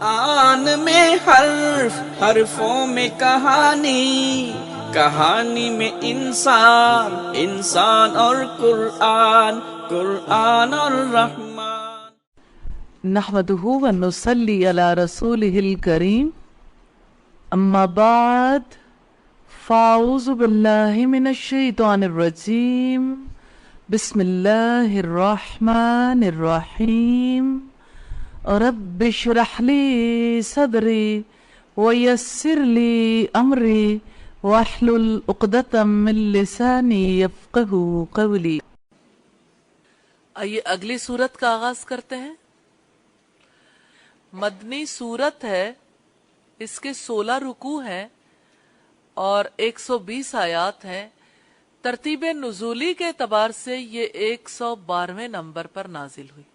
قرآن میں حرف، حرفوں میں کہانی، کہانی میں انسان، انسان اور قرآن، قرآن اور رحمان۔ نحمده ونصلي على رسوله الكريم، اما بعد فاعوذ باللہ من الشیطان الرجیم، بسم اللہ الرحمن الرحیم، رب اشرح لی صدری ویسر لی امری واحلل عقدۃ من لسانی یفقہوا قولی۔ آئیے اگلی سورت کا آغاز کرتے ہیں۔ مدنی سورت ہے، اس کے 16 رکوع ہیں اور 120 آیات ہیں۔ ترتیب نزولی کے اعتبار سے یہ 112ویں نمبر پر نازل ہوئی۔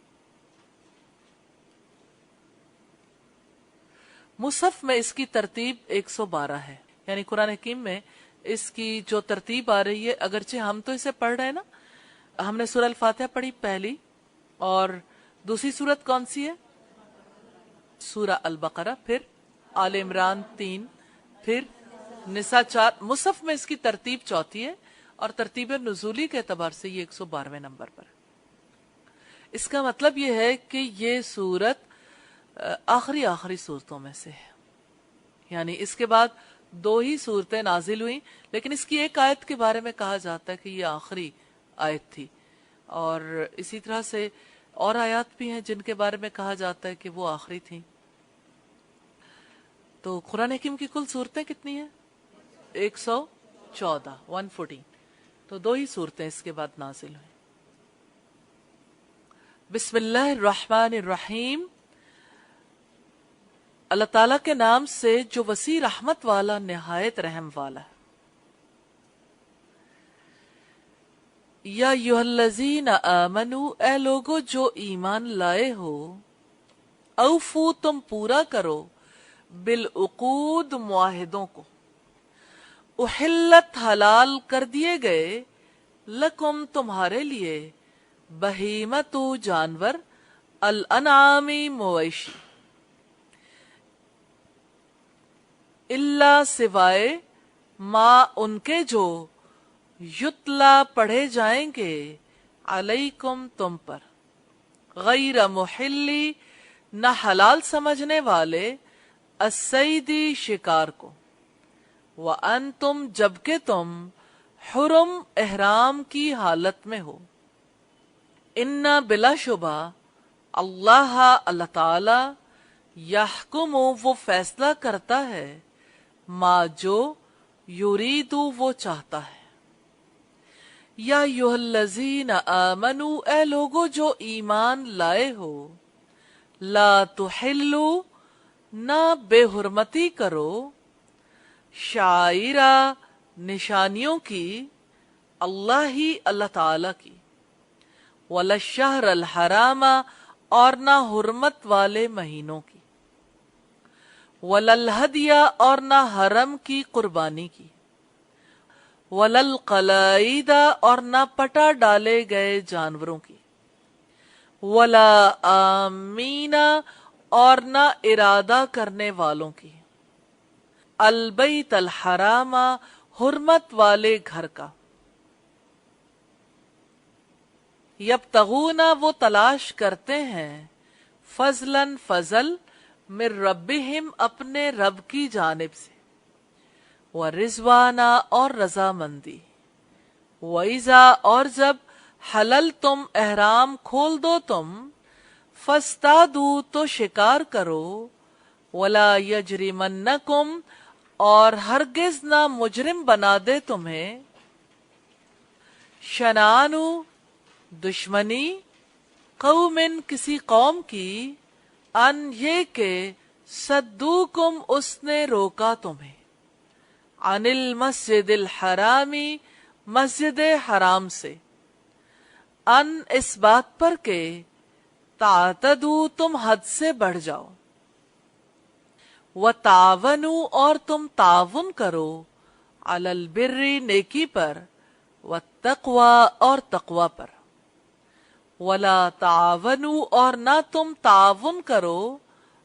مصحف میں اس کی ترتیب 112 ہے، یعنی قرآن حکیم میں اس کی جو ترتیب آ رہی ہے، اگرچہ ہم تو اسے پڑھ رہے ہیں نا، ہم نے سورہ الفاتحہ پڑھی پہلی، اور دوسری سورت کون سی ہے؟ سورہ البقرہ، پھر آل عمران 3، پھر نساء 4۔ مصحف میں اس کی ترتیب چوتھی ہے اور ترتیب نزولی کے اعتبار سے یہ 112ویں نمبر پر ہے۔ اس کا مطلب یہ ہے کہ یہ سورت آخری صورتوں میں سے ہے، یعنی اس کے بعد 2 ہی صورتیں نازل ہوئیں، لیکن اس کی ایک آیت کے بارے میں کہا جاتا ہے کہ یہ آخری آیت تھی، اور اسی طرح سے اور آیات بھی ہیں جن کے بارے میں کہا جاتا ہے کہ وہ آخری تھیں۔ تو قرآن حکیم کی کل صورتیں کتنی ہیں؟ 114 تو 2 ہی صورتیں اس کے بعد نازل ہوئیں۔ بسم اللہ الرحمن الرحیم، اللہ تعالیٰ کے نام سے جو وسیع رحمت والا، نہایت رحم والا ہے۔ یا ایھا الذین آمنو، اے لوگو جو ایمان لائے ہو، اوفو تم پورا کرو، بالعقود معاہدوں کو، احلت حلال کر دیے گئے، لکم تمہارے لیے، بہیمت جانور، الانعامی مویشی، اللہ سوائے ما ان کے جو، یتلا پڑھے جائیں گے، علیکم تم پر، غیر محلی نہ حلال سمجھنے والے، الصیدی شکار کو، وانتم جبکہ تم، حرم احرام کی حالت میں ہو، انا بلا شبہ، اللہ تعالی، یحکم وہ فیصلہ کرتا ہے، ما جو یریدو وہ چاہتا ہے۔ یا ایھا الذین آمنو، اے لوگو جو ایمان لائے ہو، لا تحلو نہ بے حرمتی کرو، شعائر نشانیوں کی، اللہ تعالی کی، ولا الشہر الحرام اور نہ حرمت والے مہینوں کی، ولا الہدی اور نہ حرم کی قربانی کی، ولا القلائد اور نہ پٹا ڈالے گئے جانوروں کی، ولا آمین اور نہ ارادہ کرنے والوں کی، البیت الحرام حرمت والے گھر کا، یبتغون وہ تلاش کرتے ہیں، فضلاً فضل، من ربہم اپنے رب کی جانب سے، ورضوانا اور رضامندی، وَإِذَا اور جب حللتم احرام کھول دو تم، فاصطادوا تو شکار کرو، ولا یجرمنکم اور ہرگز نہ مجرم بنا دے تمہیں، شنآن دشمنی، قوم کسی قوم کی، ان یہ کہ صدوکم اس نے روکا تمہیں، عن المسجد الحرامی مسجد حرام سے، ان اس بات پر کہ تعتدو تم حد سے بڑھ جاؤ، وتعاونوا اور تم تعاون کرو، علی البر نیکی پر، والتقوی اور تقوی پر، ولا تعاونوا اور نہ تم تعاون کرو،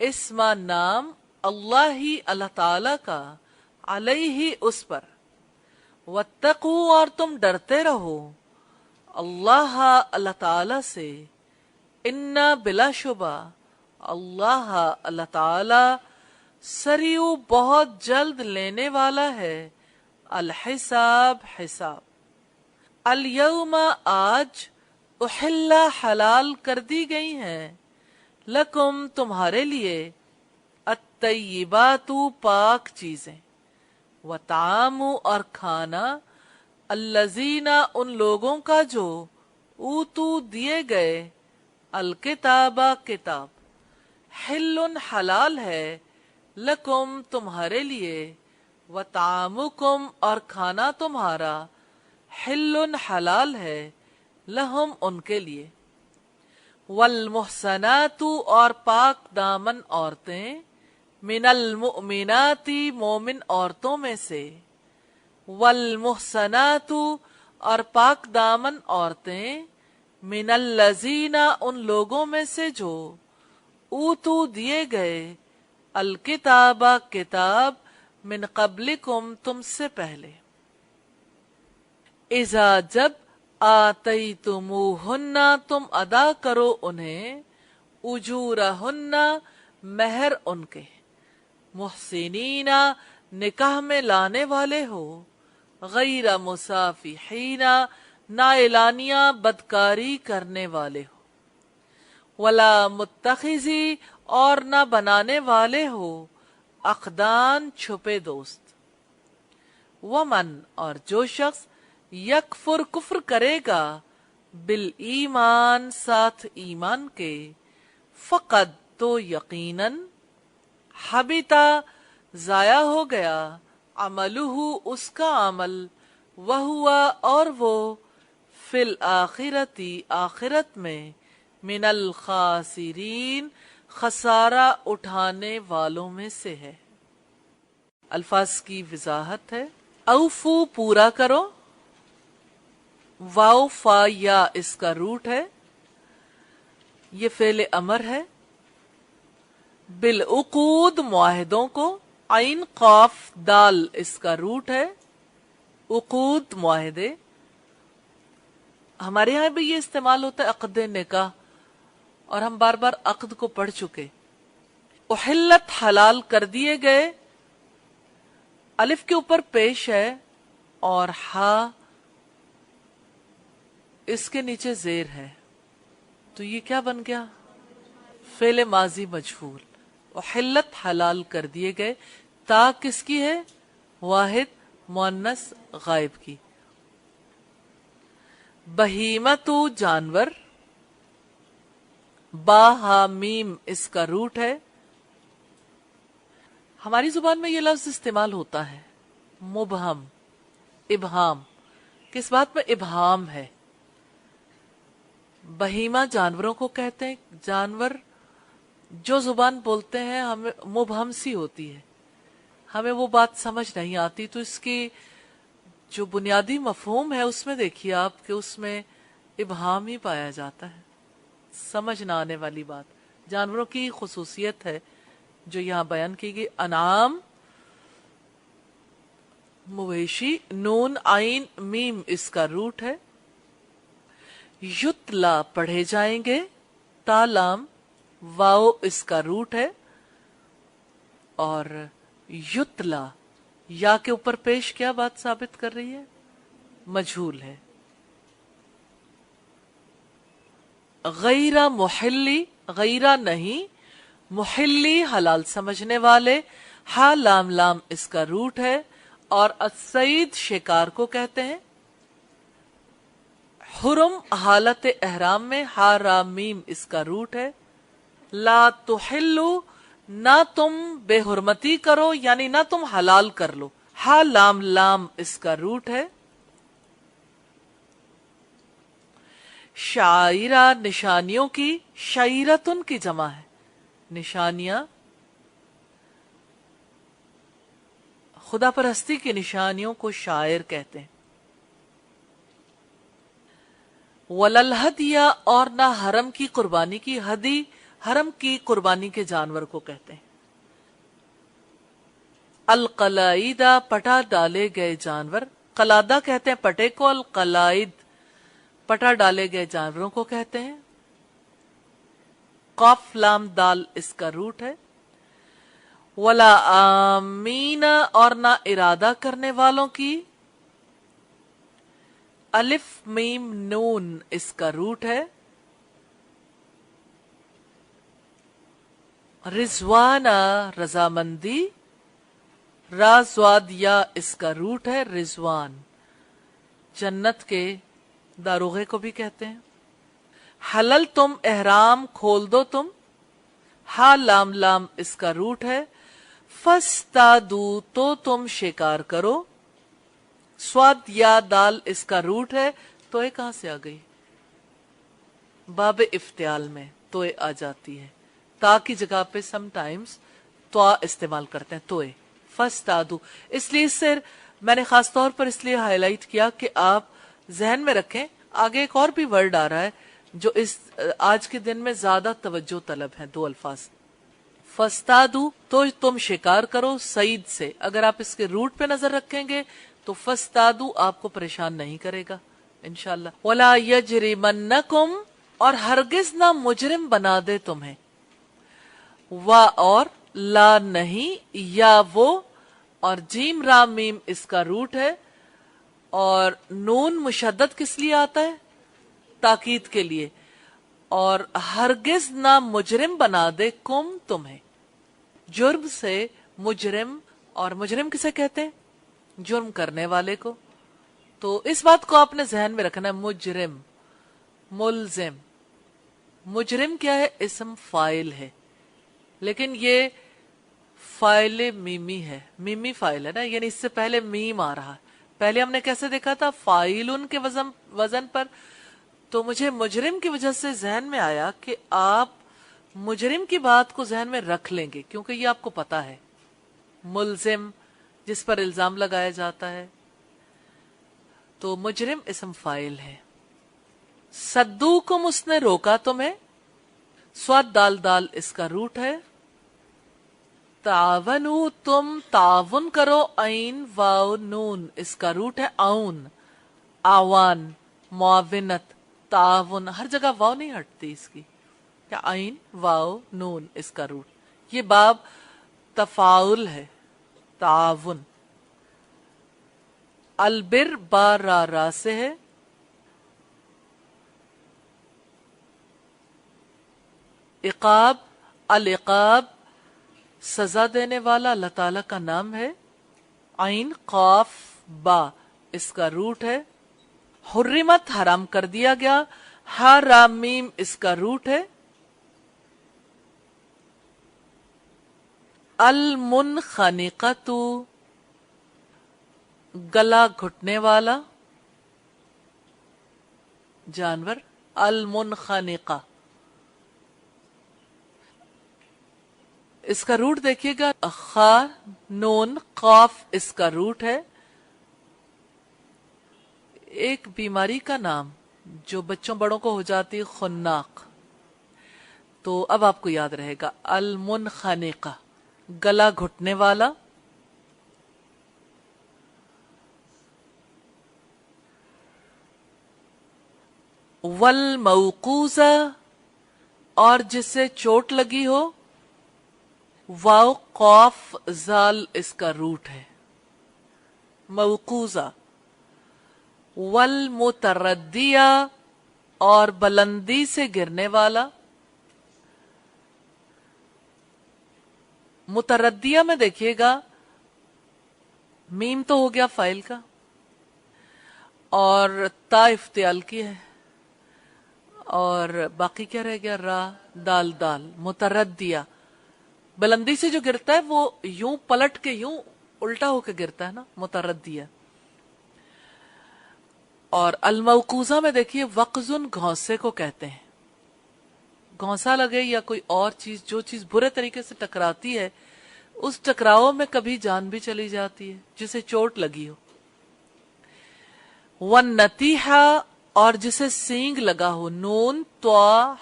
اسما نام اللہ ہی اللہ تعالی کا علیہ اس پر، واتقو اور تم ڈرتے رہو اللہ اللہ تعالی سے، انا بلا شبہ اللہ اللہ تعالی سریع بہت جلد لینے والا ہے الحساب حساب۔ الیوم آج احل حلال کر دی گئی ہیں لکم تمہارے لیے الطیبات پاک چیزیں، وطعام اور کھانا الذین ان لوگوں کا جو اوتو دیے گئے الکتاب کتاب، حل حلال ہے لکم تمہارے لیے، وطعامکم اور کھانا تمہارا حل حلال ہے لہم ان کے لیے، والمحصنات اور پاک دامن عورتیں من المؤمنات مومن عورتوں میں سے، والمحصنات اور پاک دامن عورتیں من الذین ان لوگوں میں سے جو اوتو دیے گئے الکتاب کتاب من قبلکم تم سے پہلے، اذا جب آتیتموہن تم ادا کرو انہیں، اجورہن مہر ان کے، محسنین نکاح میں لانے والے ہو، غیر مسافحین نا اعلانیہ بدکاری کرنے والے ہو، ولا متخذی اور نہ بنانے والے ہو اقدان چھپے دوست، ومن اور جو شخص یکفر کفر کرے گا بالایمان ساتھ ایمان کے، فقد تو یقیناً حبتا ضائع ہو گیا عملہ اس کا عمل، وہوا اور وہ فی الآخرتی آخرت میں من الخاسرین خسارہ اٹھانے والوں میں سے ہے۔ الفاظ کی وضاحت ہے، اوفو پورا کرو، واو فا یا اس کا روٹ ہے، یہ فعل امر ہے، بالعقود معاہدوں کو، عین قاف دال اس کا روٹ ہے، عقود معاہدے، ہمارے یہاں بھی یہ استعمال ہوتا ہے عقد نکاح، اور ہم بار بار عقد کو پڑھ چکے۔ احلت حلال کر دیے گئے، الف کے اوپر پیش ہے اور ہا اس کے نیچے زیر ہے، تو یہ کیا بن گیا؟ فعل ماضی مجہول۔ احلت حلال کر دیے گئے، تا کس کی ہے؟ واحد مؤنث غائب کی۔ بہیمت جانور، با ہا میم اس کا روٹ ہے، ہماری زبان میں یہ لفظ استعمال ہوتا ہے مبہم، ابہام، کس بات میں ابہام ہے؟ بہیمہ جانوروں کو کہتے ہیں، جانور جو زبان بولتے ہیں ہمیں مبہم سی ہوتی ہے، ہمیں وہ بات سمجھ نہیں آتی، تو اس کی جو بنیادی مفہوم ہے اس میں دیکھیے آپ کہ اس میں ابہام ہی پایا جاتا ہے، سمجھ نہ آنے والی بات۔ جانوروں کی خصوصیت ہے جو یہاں بیان کی گئی، انعام مویشی، نون عین میم اس کا روٹ ہے، یتلا پڑھے جائیں گے، تا لام واو اس کا روٹ ہے، اور یتلا یا کے اوپر پیش کیا بات ثابت کر رہی ہے؟ مجہول ہے۔ غیرہ محلی، غیرہ نہیں، محلی حلال سمجھنے والے، ہا لام لام اس کا روٹ ہے، اور الصید شکار کو کہتے ہیں۔ حرم حالت احرام میں، ہا رام میم اس کا روٹ ہے۔ لا تحلو نہ تم بے حرمتی کرو، یعنی نہ تم حلال کر لو، ہا لام لام اس کا روٹ ہے۔ شعائرہ نشانیوں کی، شعیرتن کی جمع ہے، نشانیاں، خدا پرستی کی نشانیوں کو شاعر کہتے ہیں۔ وللہدیہ اور نہ حرم کی قربانی کی، ہدی حرم کی قربانی کے جانور کو کہتے ہیں. القلائدہ پٹا ڈالے گئے جانور. قلادہ کہتے ہیں پٹے کو، القلائد پٹا ڈالے گئے جانوروں کو کہتے ہیں. قاف لام دال اس کا روٹ ہے. ولا آمین اور نہ ارادہ کرنے والوں کی. الف میم نون اس کا روٹ ہے. رضوانہ رضامندی، را زواد یا اس کا روٹ ہے رضوان. جنت کے داروغے کو بھی کہتے ہیں. حلل تم احرام کھول دو تم، ہا لام لام اس کا روٹ ہے. فستادو تو تم شکار کرو. سواد یا دال اس کا روٹ ہے. تو یہ کہاں سے آ گئی؟ باب افتعال میں تو آ جاتی ہے. تا کی جگہ پہ سم ٹائمز تو استعمال کرتے ہیں. تو فستادو، اس لیے سر میں نے خاص طور پر اس لیے ہائی لائٹ کیا کہ آپ ذہن میں رکھیں. آگے ایک اور بھی ورڈ آ رہا ہے جو اس آج کے دن میں زیادہ توجہ طلب ہیں. دو الفاظ فستادو تو تم شکار کرو سعید سے. اگر آپ اس کے روٹ پہ نظر رکھیں گے تو فستادو آپ کو پریشان نہیں کرے گا انشاءاللہ. ولا یجرمنکم اور ہرگز نہ مجرم بنا دے تمہیں. وا اور لا نہیں، یا وہ اور جیم را میم اس کا روٹ ہے. اور نون مشدد کس لیے آتا ہے؟ تاکید کے لیے. اور ہرگز نہ مجرم بنا دے کم تمہیں. جرم سے مجرم، اور مجرم کسے کہتے ہیں؟ جرم کرنے والے کو. تو اس بات کو آپ نے ذہن میں رکھنا ہے. مجرم، ملزم. مجرم کیا ہے؟ اسم فائل ہے، لیکن یہ فائل میمی ہے. میمی فائل ہے نا، یعنی اس سے پہلے میم آ رہا ہے. پہلے ہم نے کیسے دیکھا تھا؟ فائلن کے وزن پر. تو مجھے مجرم کی وجہ سے ذہن میں آیا کہ آپ مجرم کی بات کو ذہن میں رکھ لیں گے کیونکہ یہ آپ کو پتا ہے. ملزم جس پر الزام لگایا جاتا ہے. تو مجرم اسم فائل ہے. صدوکم اس نے روکا تمہیں. سواد دال دال اس کا روٹ ہے. تعاونو تم تعاون کرو. عین واو نون اس کا روٹ ہے اون. آوان، معاونت، تعاون. ہر جگہ واو نہیں ہٹتی اس کی. کیا عین واو نون اس کا روٹ. یہ باب تفاعل ہے، تعاون. البر با را را سے ہے. عقاب، العقاب سزا دینے والا اللہ تعالی کا نام ہے. عین قاف با اس کا روٹ ہے. حرمت حرام کر دیا گیا. ہا را میم اس کا روٹ ہے. المنخنقۃ گلا گھٹنے والا جانور. المنخنقہ اس کا روٹ دیکھیے گا. خا نون قاف اس کا روٹ ہے. ایک بیماری کا نام جو بچوں بڑوں کو ہو جاتی ہے، خناق. تو اب آپ کو یاد رہے گا المنخنقہ گلا گھٹنے والا. والموقوذہ اور جسے چوٹ لگی ہو. واو قاف زال اس کا روٹ ہے موقوذہ. والمتردیہ اور بلندی سے گرنے والا. متردیہ میں دیکھیے گا میم تو ہو گیا فائل کا اور تا افتعال کی ہے اور باقی کیا رہ گیا؟ را دال دال. متردیہ بلندی سے جو گرتا ہے وہ یوں پلٹ کے یوں الٹا ہو کے گرتا ہے نا، متردیہ. اور الموقوذہ میں دیکھیے وقزن گھونسے کو کہتے ہیں. گھونسا لگے یا کوئی اور چیز، جو چیز برے طریقے سے ٹکراتی ہے اس ٹکراؤ میں کبھی جان بھی چلی جاتی ہے، جسے چوٹ لگی ہو. والنتیحہ اور جسے سینگ لگا ہو. نون تو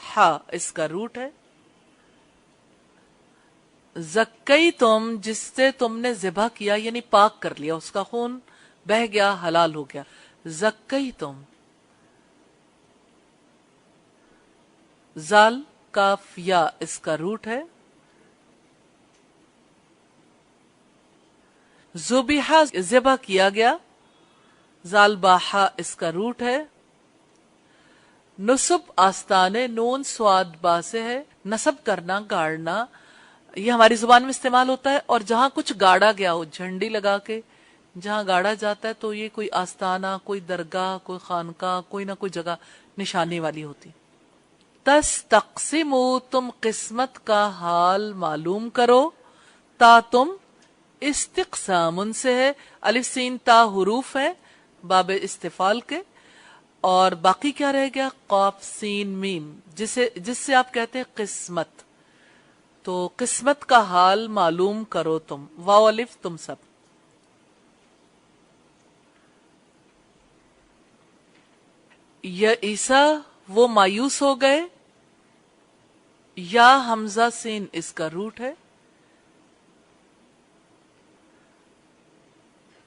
ہا اس کا روٹ ہے. زکی تم، جس سے تم نے ذبح کیا یعنی پاک کر لیا، اس کا خون بہ گیا، حلال ہو گیا. زکی تم، زال کاف یا اس کا روٹ ہے. ذبیحہ ذبح کیا گیا، زال باحا اس کا روٹ ہے. نصب آستانے، نون سواد با سے ہے. نصب کرنا، گاڑنا، یہ ہماری زبان میں استعمال ہوتا ہے. اور جہاں کچھ گاڑا گیا ہو، جھنڈی لگا کے جہاں گاڑا جاتا ہے تو یہ کوئی آستانہ، کوئی درگاہ، کوئی خانقاہ، کوئی نہ کوئی جگہ نشانی والی ہوتی. تستقسمو، تم قسمت کا حال معلوم کرو. تا تم، استقسام سے ہے. الف سین تا حروف ہیں باب استفال کے، اور باقی کیا رہ گیا؟ قاف سین میم، جس سے آپ کہتے ہیں قسمت. تو قسمت کا حال معلوم کرو تم، واو الف تم سب. یا عیسیٰ وہ مایوس ہو گئے، یا حمزہ سین اس کا روٹ ہے.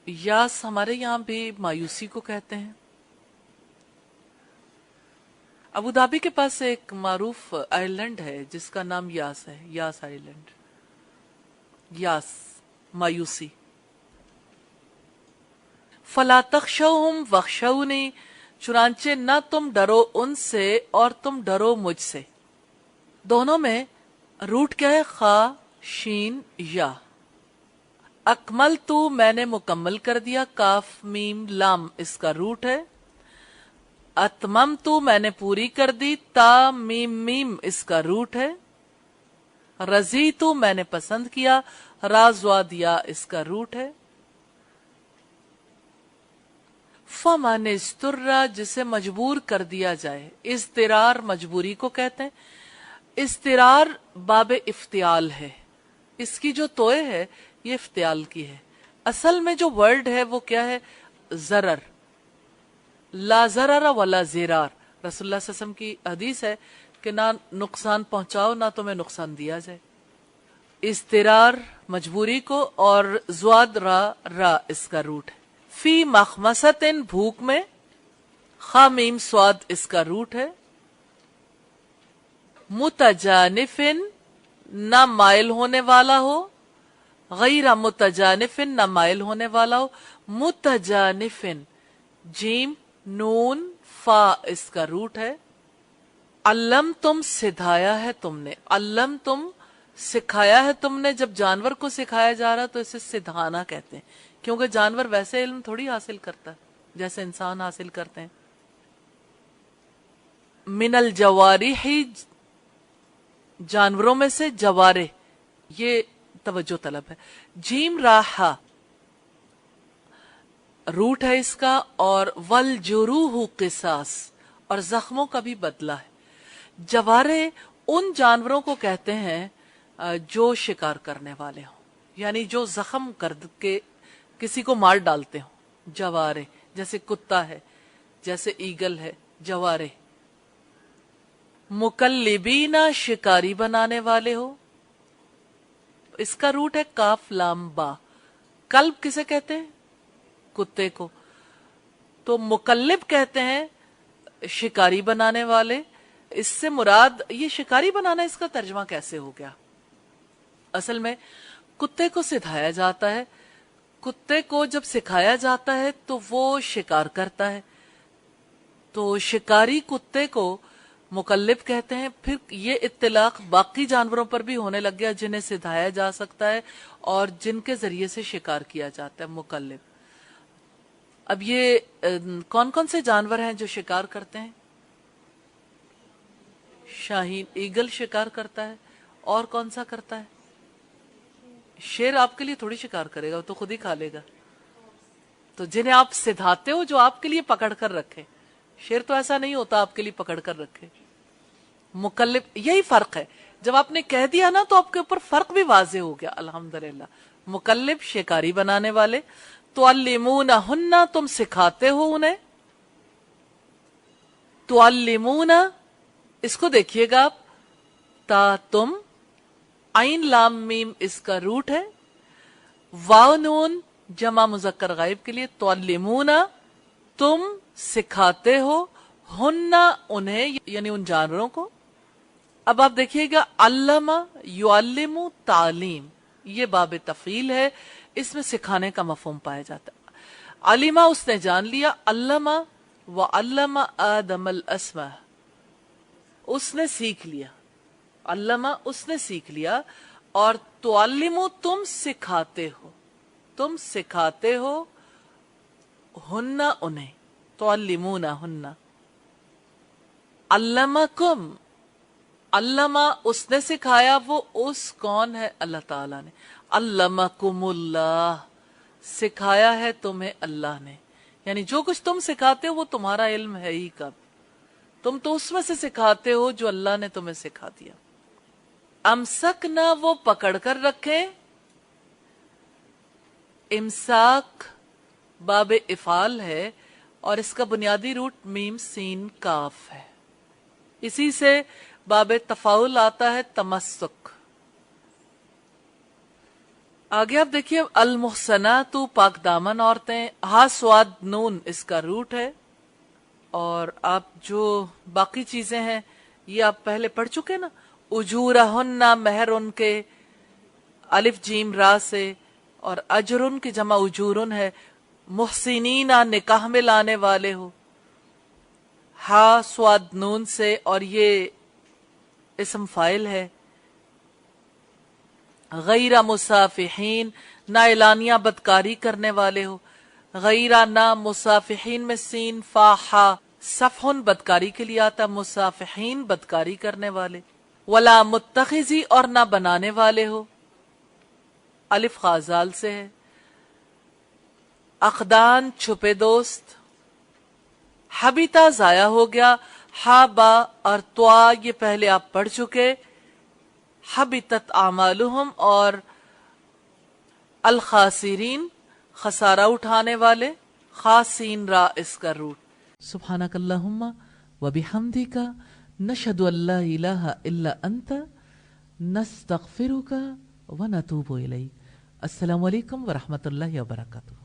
یاس ہمارے یہاں بھی مایوسی کو کہتے ہیں. ابو دھابی کے پاس ایک معروف آئرلینڈ ہے جس کا نام یاس ہے، یاس آئرلینڈ. یاس مایوسی. فلا تخشوہم واخشونی، چنانچہ نہ تم ڈرو ان سے اور تم ڈرو مجھ سے. دونوں میں روٹ کیا ہے؟ خا شین یا. اکمل تو میں نے مکمل کر دیا، کاف میم لام اس کا روٹ ہے. اتمم تو میں نے پوری کر دی، تا میم میم اس کا روٹ ہے. رضی تو میں نے پسند کیا، را زواد یا اس کا روٹ ہے. فمن استر، جسے مجبور کر دیا جائے. اضطرار مجبوری کو کہتے ہیں. اضطرار باب افتعال ہے، اس کی جو توئے ہے یہ افتعال کی ہے. اصل میں جو ورڈ ہے وہ کیا ہے؟ ضرر. لا ضرر ولا ضرار. رسول اللہ صلی اللہ علیہ وسلم کی حدیث ہے کہ نہ نقصان پہنچاؤ نہ تمہیں نقصان دیا جائے. اضطرار مجبوری کو، اور زواد را اس کا روٹ ہے. فی مخمصت، بھوک میں. خا میم سواد اس کا روٹ ہے. متجانف، نہ مائل ہونے والا ہو. غیر متجانف، نہ مائل ہونے والا ہو. متجانف، جیم نون فا اس کا روٹ ہے. علم تم، سکھایا ہے تم نے. علم تم، سکھایا ہے تم نے. جب جانور کو سکھایا جا رہا تو اسے سدھانا کہتے ہیں، کیونکہ جانور ویسے علم تھوڑی حاصل کرتا ہے جیسے انسان حاصل کرتے ہیں. من الجوارح، جانوروں میں سے. جوارح یہ توجہ طلب ہے. جیم راہا روٹ ہے اس کا. اور والجروح قصاص، اور زخموں کا بھی بدلہ ہے. جوارح ان جانوروں کو کہتے ہیں جو شکار کرنے والے ہوں، یعنی جو زخم کر کے کسی کو مار ڈالتے ہوں. جوارح جیسے کتا ہے، جیسے ایگل ہے. جوارح. مکلبین، شکاری بنانے والے ہو. اس کا روٹ ہے کاف لام با. کلب کسے کہتے ہیں؟ کتے کو. تو مکلب کہتے ہیں شکاری بنانے والے. اس سے مراد یہ شکاری بنانا، اس کا ترجمہ کیسے ہو گیا؟ اصل میں کتے کو سکھایا جاتا ہے. کتے کو جب سکھایا جاتا ہے تو وہ شکار کرتا ہے، تو شکاری کتے کو مکلب کہتے ہیں. پھر یہ اطلاق باقی جانوروں پر بھی ہونے لگ گیا جنہیں سکھایا جا سکتا ہے اور جن کے ذریعے سے شکار کیا جاتا ہے. مکلب. اب یہ کون کون سے جانور ہیں جو شکار کرتے ہیں؟ شاہین، ایگل شکار کرتا ہے. اور کون سا کرتا ہے؟ شیر آپ کے لیے تھوڑی شکار کرے گا، وہ تو خود ہی کھا لے گا. تو جنہیں آپ سدھاتے ہو، جو آپ کے لیے پکڑ کر رکھے. شیر تو ایسا نہیں ہوتا آپ کے لیے پکڑ کر رکھے. مکلب، یہی فرق ہے. جب آپ نے کہہ دیا نا تو آپ کے اوپر فرق بھی واضح ہو گیا. الحمدللہ. مکلب شکاری بنانے والے. تعلمونہن، تم سکھاتے ہو انہیں. تعلمون، اس کو دیکھیے گا آپ. تا تم، عین لام میم اس کا روٹ ہے. واو نون جمع مذکر غائب کے لیے. تعلمونا تم سکھاتے ہو. ہننا انہیں یعنی ان جانوروں کو. اب آپ دیکھیے گا علمہ یعلم تعلیم یہ باب تفعیل ہے. اس میں سکھانے کا مفہوم پایا جاتا ہے. علمہ اس نے جان لیا. علمہ وعلم آدم الاسماء اس نے سیکھ لیا. علمہ اس نے سیکھ لیا. اور تعلمو تم سکھاتے ہو. تم سکھاتے ہو ہننا انہیں. تعلمونا ہننا. علمکم علمہ اس نے سکھایا. وہ اس کون ہے؟ اللہ تعالیٰ نے. علمکم اللہ سکھایا ہے تمہیں اللہ نے. یعنی جو کچھ تم سکھاتے ہو وہ تمہارا علم ہے ہی کب. تم تو اس میں سے سکھاتے ہو جو اللہ نے تمہیں سکھا دیا. امسکنا وہ پکڑ کر رکھیں. امساک باب افعال ہے اور اس کا بنیادی روٹ میم سین کاف ہے. اسی سے باب تفاعل آتا ہے تمسک. آگے آپ دیکھیے المحسنات پاک دامن عورتیں. ہا سواد نون اس کا روٹ ہے. اور آپ جو باقی چیزیں ہیں یہ آپ پہلے پڑھ چکے نا. اجورہن مہر ان کے الف جیم را سے. اور اجرن کی جمع اجورن ہے. محسنین نکاح میں لانے والے ہو. ہا سواد نون سے اور یہ اسم فاعل ہے. غیر مصافحین نہ اعلانیہ بدکاری کرنے والے ہو. غیر نہ مصافحین میں سین فا ہا. صفحن بدکاری کے لیے آتا. مصافحین بدکاری کرنے والے. ولا متخذی اور نہ بنانے والے ہو. الف خازال سے ہے. اقدان چھپے دوست. حبیتا ضائع ہو گیا. ہا با اور توا یہ پہلے آپ پڑھ چکے. حبیتت اعمالہم اور الخاسرین خسارہ اٹھانے والے. خاسین را اس کا روٹ. سبحانک اللہم وبحمدک نشہد ان لا الہ الا انت نستغفرک ونتوب الیک. السلام علیکم ورحمۃ اللہ وبرکاتہ.